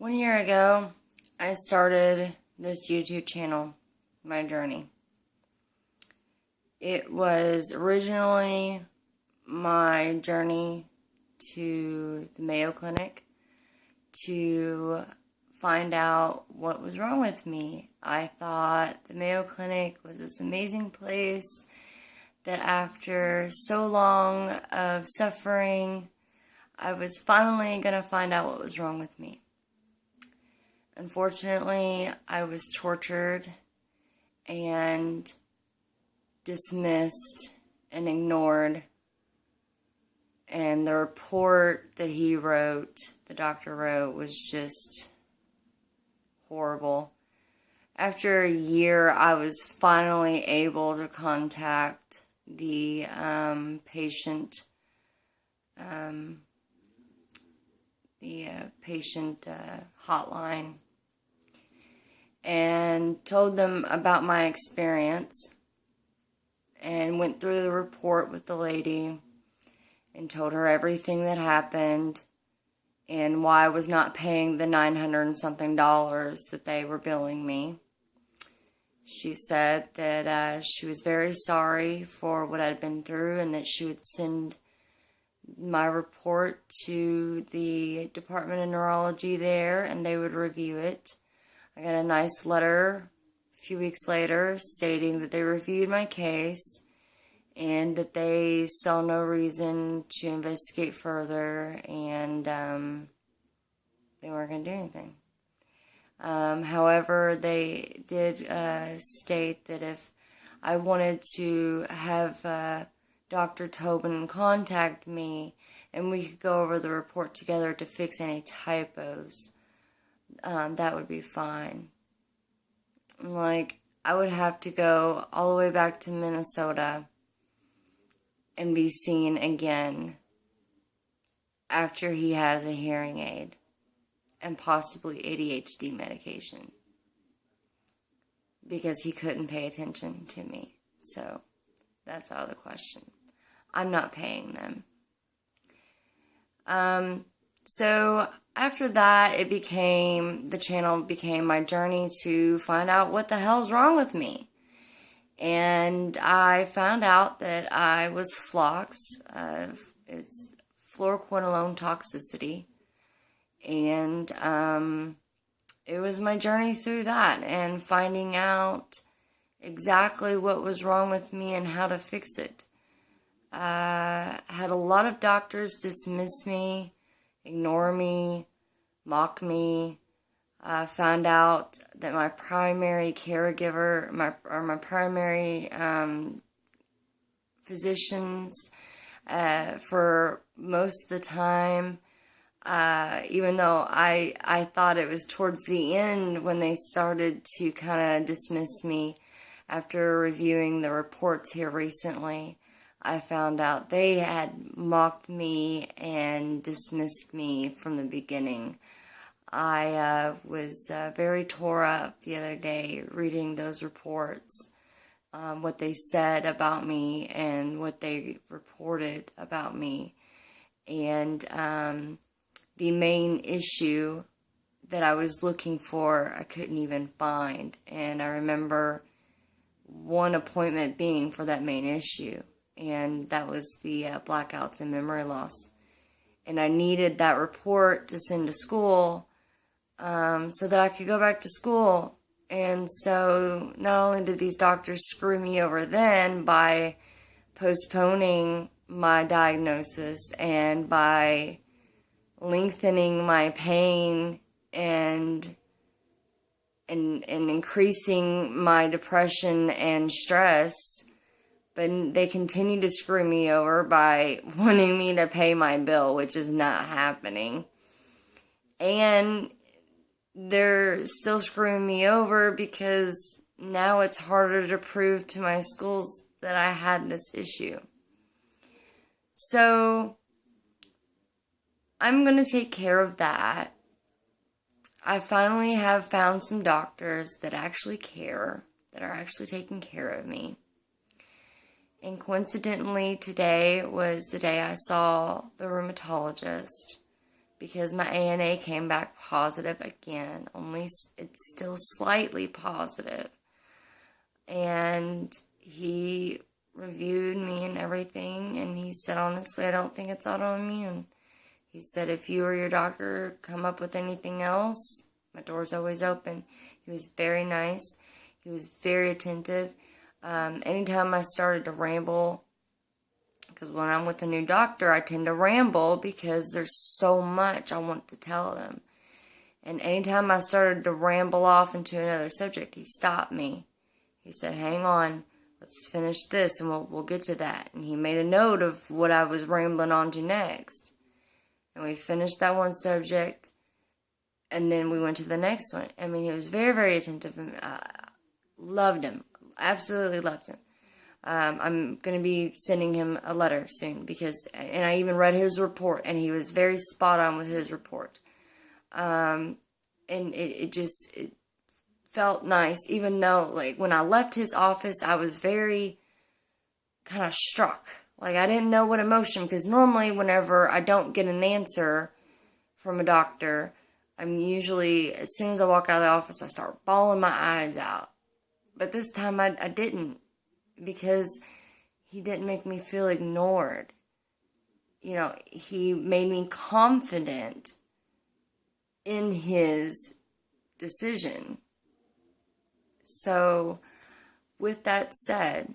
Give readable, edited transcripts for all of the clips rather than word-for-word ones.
1 year ago, I started this YouTube channel, my journey. It was originally my journey to the Mayo Clinic to find out what was wrong with me. I thought the Mayo Clinic was this amazing place that after so long of suffering, I was finally going to find out what was wrong with me. Unfortunately, I was tortured and dismissed and ignored. And the report that the doctor wrote, was just horrible. After a year, I was finally able to contact the patient hotline and told them about my experience and went through the report with the lady and told her everything that happened and why I was not paying the $900 and something that they were billing me. She said that she was very sorry for what I'd been through and that she would send my report to the Department of Neurology there and they would review it. I got a nice letter a few weeks later stating that they reviewed my case and that they saw no reason to investigate further and they weren't going to do anything. However, they did state that if I wanted to have Dr. Tobin contact me and we could go over the report together to fix any typos, that would be fine. I would have to go all the way back to Minnesota and be seen again after he has a hearing aid and possibly ADHD medication because he couldn't pay attention to me. So that's out of the question. I'm not paying them. So after that, the channel became my journey to find out what the hell's wrong with me. And I found out that I was floxed. It's fluoroquinolone toxicity. And it was my journey through that and finding out exactly what was wrong with me and how to fix it. Had a lot of doctors dismiss me, ignore me, mock me. Found out that my primary caregiver, my primary physicians, for most of the time, even though I thought it was towards the end when they started to kind of dismiss me after reviewing the reports here recently, I found out they had mocked me and dismissed me from the beginning. I was very tore up the other day reading those reports, what they said about me and what they reported about me. And the main issue that I was looking for, I couldn't even find. And I remember one appointment being for that main issue. And that was the blackouts and memory loss. And I needed that report to send to school so that I could go back to school. And so not only did these doctors screw me over then by postponing my diagnosis and by lengthening my pain and increasing my depression and stress, but they continue to screw me over by wanting me to pay my bill, which is not happening. And they're still screwing me over because now it's harder to prove to my schools that I had this issue. So I'm going to take care of that. I finally have found some doctors that actually care, that are actually taking care of me. And coincidentally, today was the day I saw the rheumatologist because my ANA came back positive again. Only it's still slightly positive. And he reviewed me and everything, and he said, honestly, I don't think it's autoimmune. He said, if you or your doctor come up with anything else, my door's always open. He was very nice. He was very attentive. Anytime I started to ramble, because when I'm with a new doctor, I tend to ramble because there's so much I want to tell them. And anytime I started to ramble off into another subject, he stopped me. He said, hang on, let's finish this and we'll get to that. And he made a note of what I was rambling on to next. And we finished that one subject, and then we went to the next one. I mean, he was very, very attentive, and loved him. Absolutely loved him. I'm going to be sending him a letter soon, and I even read his report, and he was very spot on with his report. And it felt nice, even though, like, when I left his office, I was very kind of struck. Like, I didn't know what emotion, because normally whenever I don't get an answer from a doctor, I'm usually, as soon as I walk out of the office, I start bawling my eyes out. But this time I didn't, because he didn't make me feel ignored. You know, he made me confident in his decision. So, with that said,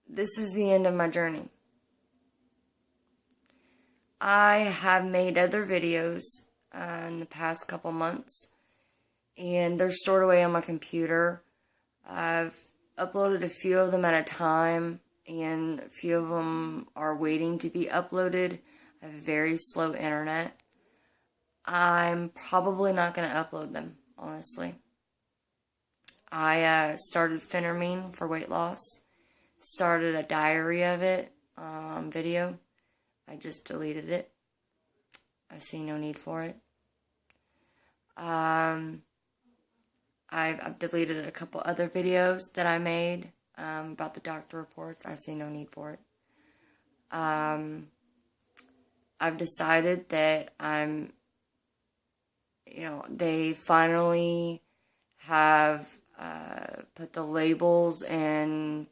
this is the end of my journey. I have made other videos in the past couple months, and they're stored away on my computer. I've uploaded a few of them at a time, and a few of them are waiting to be uploaded. I have very slow internet. I'm probably not going to upload them, honestly. I started phentermine for weight loss. Started a diary of it video. I just deleted it. I see no need for it. I've deleted a couple other videos that I made about the doctor reports. I see no need for it. I've decided that they finally have put the labels and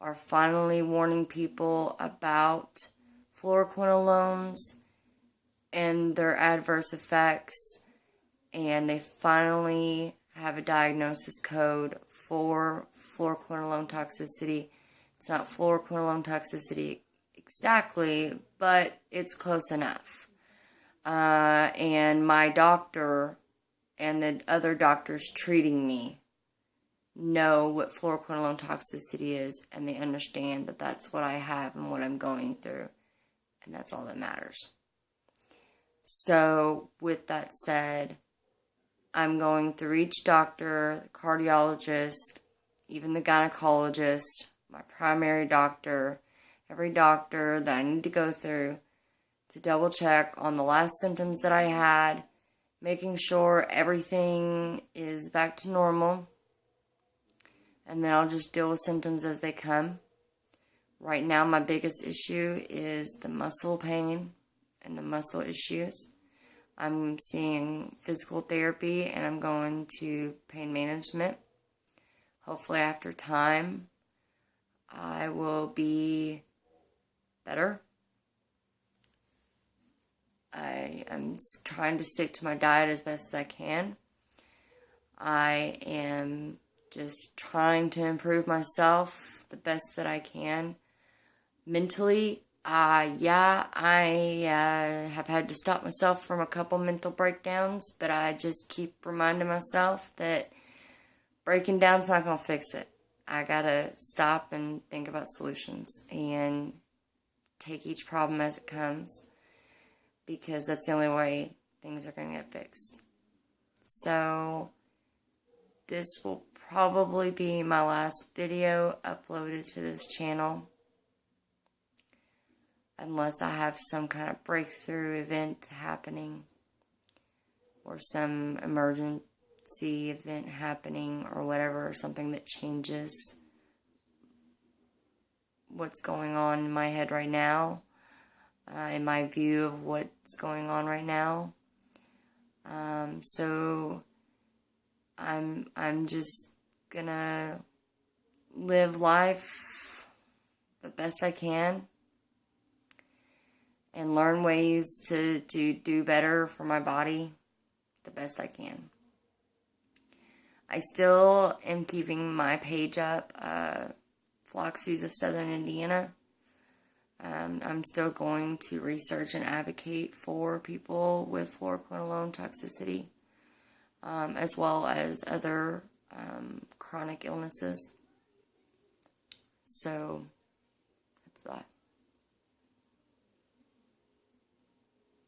are finally warning people about fluoroquinolones and their adverse effects, and they finally have a diagnosis code for fluoroquinolone toxicity. It's not fluoroquinolone toxicity exactly, but it's close enough. And my doctor and the other doctors treating me know what fluoroquinolone toxicity is, and they understand that that's what I have and what I'm going through, and that's all that matters. So, with that said, I'm going through each doctor, the cardiologist, even the gynecologist, my primary doctor, every doctor that I need to go through to double check on the last symptoms that I had, making sure everything is back to normal, and then I'll just deal with symptoms as they come. Right now, my biggest issue is the muscle pain and the muscle issues. I'm seeing physical therapy, and I'm going to pain management. Hopefully, after time, I will be better. I am trying to stick to my diet as best as I can. I am just trying to improve myself the best that I can. Mentally, I have had to stop myself from a couple mental breakdowns, but I just keep reminding myself that breaking down's not going to fix it. I gotta stop and think about solutions and take each problem as it comes, because that's the only way things are going to get fixed. So, this will probably be my last video uploaded to this channel, unless I have some kind of breakthrough event happening, or some emergency event happening, or whatever, or something that changes what's going on in my head right now. in my view of what's going on right now. So I'm just gonna live life the best I can and learn ways to do better for my body the best I can. I still am keeping my page up, Floxies of Southern Indiana. I'm still going to research and advocate for people with fluoroquinolone toxicity, as well as other chronic illnesses. So, that's that.